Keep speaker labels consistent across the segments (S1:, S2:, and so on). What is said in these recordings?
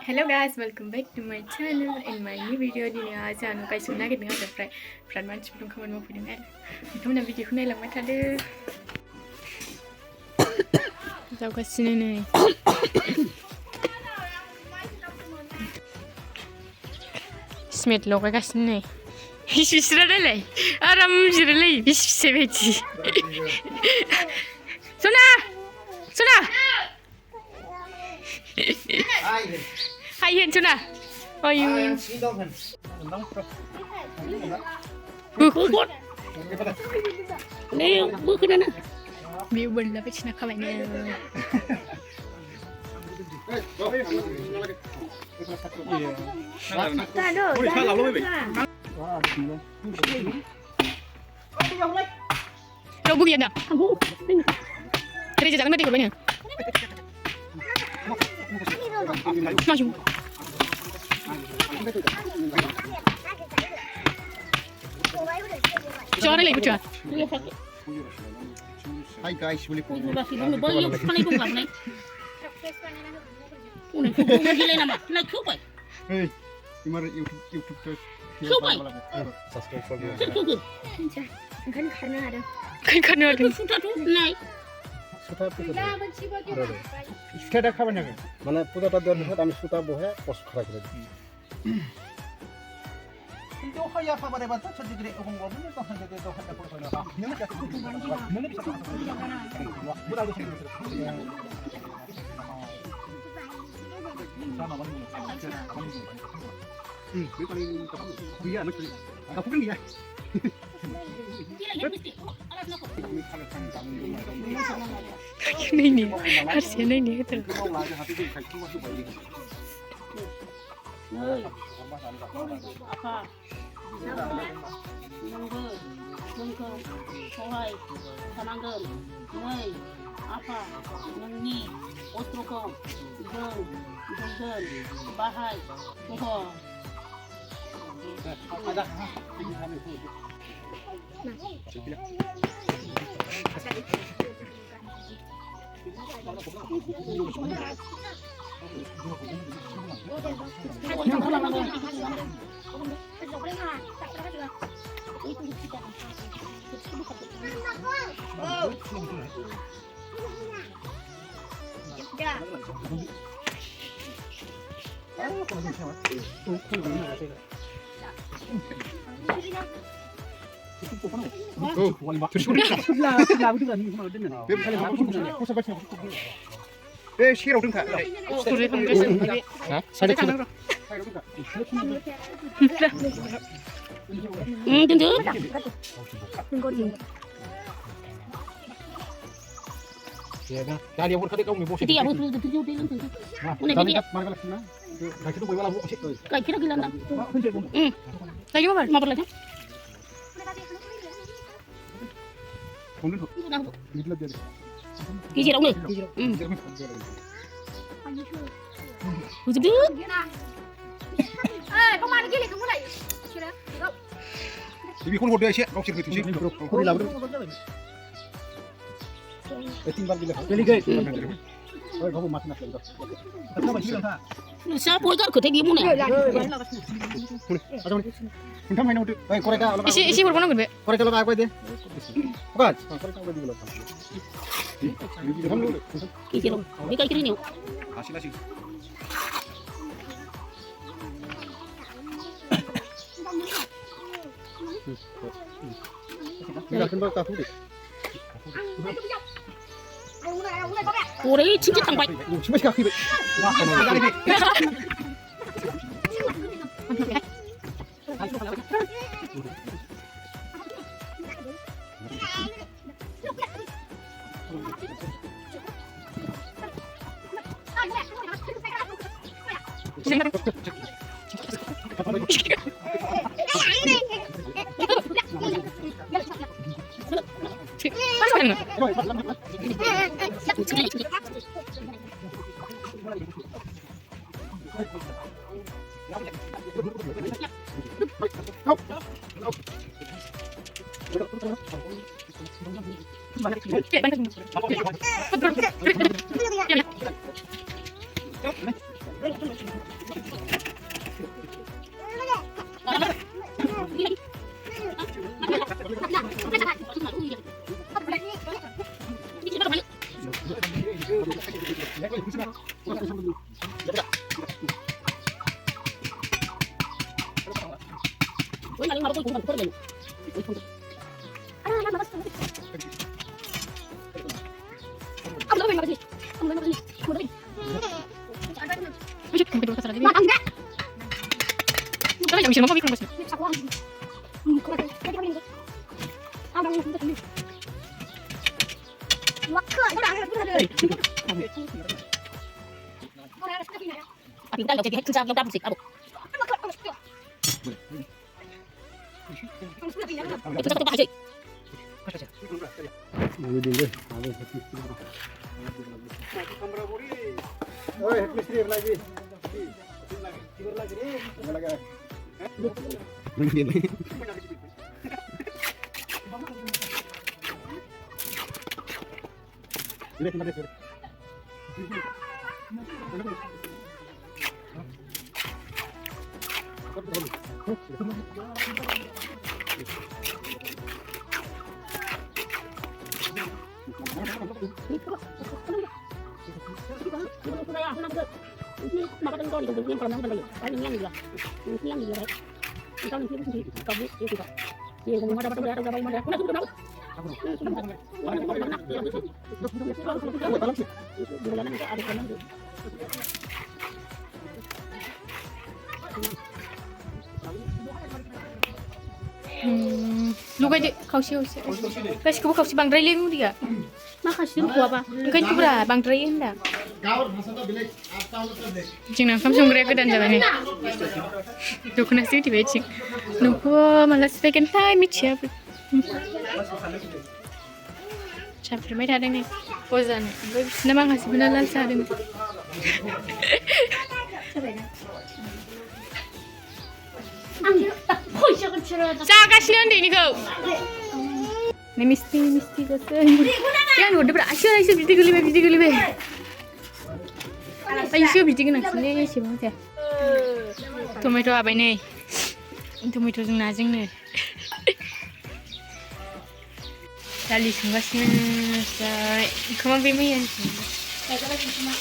S1: Hello guys, welcome back to my channel. In my new video ini aja anu guys sunah gitu ada friend manch belum kamu mau video kan. Itu na video ku nai lang mai thade. Jauh ke sini nih. Smith lo ke sini. Hiç sıralay. Aram sıralay. Hiç seveci. Sunah. Sunah. Hai hiện chưa nào? Ôi view bên là biết các bạn nha. Đâu bước yên nào? Cái này chẳng có tiền của bên này. Maju. Jangan lagi betul.
S2: Hai guys, boleh pun. Hey, gimana YouTube terus? Subscribe for you.
S1: Kan karena ada. Sudah tuh naik.
S2: Sudah খাবেন না মানে পূজাটা দেওয়ার পর আমি সুতা বহে post করা করে দিই কিন্তু হইয়া খাবারে বাচ্চা ছোট করে এবং বলুন তখন যদি দোকানটা পড়ে না নিয়ে যাচ্ছে মনে bisa budak di sini sama mana ini paling dia anak apa pun dia
S1: नहीं हर से नहीं है तो 시계로 등타. Ya dah. Dah buat kata kamu bos.
S3: Dia betul betul dia betul. Mana dia?
S2: Mana kalau sana? Dah kita boleh lalu kecil.
S3: Kayak kira gila nak.
S1: lagi mau lagi
S3: Kiji dong ni. Betul.
S1: kau mana gila kamu lagi sudah
S2: Jadi kau bodoh sih, kau sih sih. Kau di lalu. Tinggal bila. Beli guys. Oh, kau makan nak lagi. Kenapa sih lah?
S3: Siapa pun kan kita dia mana?
S2: Ada mana? Kuntam mana itu? Eh, koreka.
S1: isi berapa nang gede
S2: Koreka lo apa dia? Bukan. Koreka lo di belakang.
S3: Kiji dong. Dia kayak kiri ni.
S2: Hasil. Tidak kembali tahu deh.
S3: Ore 진짜 짱 봐.
S2: Cuma kaki. Wah,
S1: Bisa mau bikin bos.
S3: Tapi kita jadi kerja yang dapat sih, abu. Itu satu aja.
S1: Lu aja kau sih. Kasih kau sih bang Dray lagi dia. Makasih lu apa? Kan tu berapa bang Dray hendak. Jangan kamu sungguh ke dan jalan ni. Dukun nasi di becik. Nuku malas second time siapa? Chapter mai ada ni. Pozan. Nama kasih benar lal sah ni. Cakap kasih ni kau. Ni mesti kata. Yang udah berasal aja video kali. Ayo bikin nak sini siapa tu? Tomato apa ni? Tomato jeng najeng ni. Tali sungguh sih. Kamu bimi yang sih.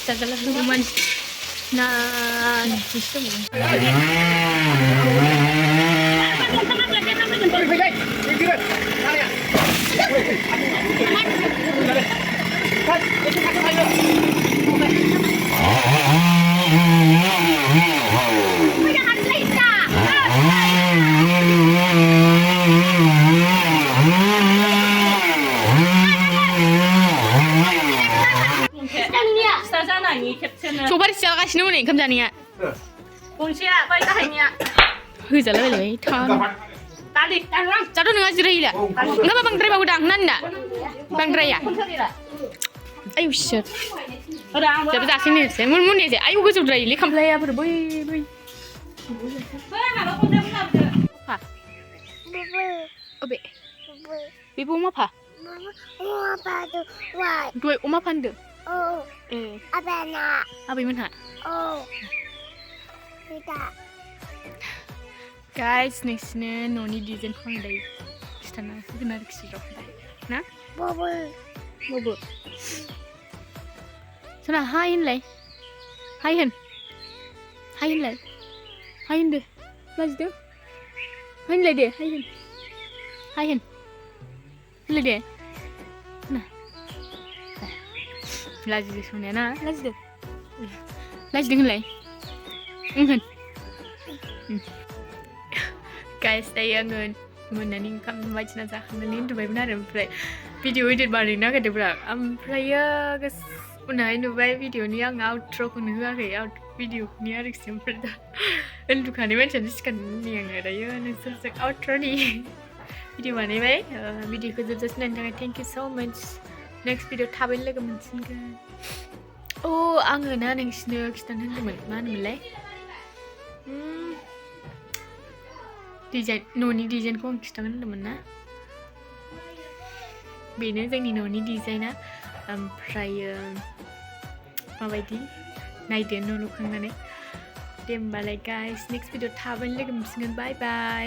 S1: Setelah rumah nah sistem. Coba siapa kasih nombor ni kamu jani ya?
S3: Kunci apa itu hanya?
S1: Jalan lagi, thang.
S3: Tadi,
S1: Jatuh dengan jerai lah. Kenapa bang Dray bawa udang nanda? Bang Dray ya? Ayo shit. Jadi tak sini sih, mun ni sih. Ayo gue sudah ini kamu apa boy. Apa? Obe. Ibu mau apa? Dua umah pandu. Apa yang mana? Guys, next ni noni design kau ada. Istana benar kisah nah? Bobo. Sana hain leh. Hain leh. Hain deh. Lagi deh. Hain leh deh. Hain. Leh deh. Nah. Lagi deh semuanya nah. Lagi deh leh. Guys, saya ngun menaning kamu macam mana menaning tu benar benar. Video edit baru nak ada berak. Saya guys, unai nu video ni yang outro ku nu agak out video ni ada simple dah. Entu kan ni macam ni kan ni yang ada ya. Ni sebab outro ni. Video mana ni? Video ku just nanti. Thank you so much. Next video tabel lagi macam kan. Oh, angin na neng snow kita nanti mana mulai? Design, noni design kau kita kan teman na. बेनो जोंनि न'नि डिजाइना ओमफ्रायो माबायदि नायदो न' लुखांनानै दे होमबालाय guys next video थाबैनो लोगो मोनसिगोन बाय बाय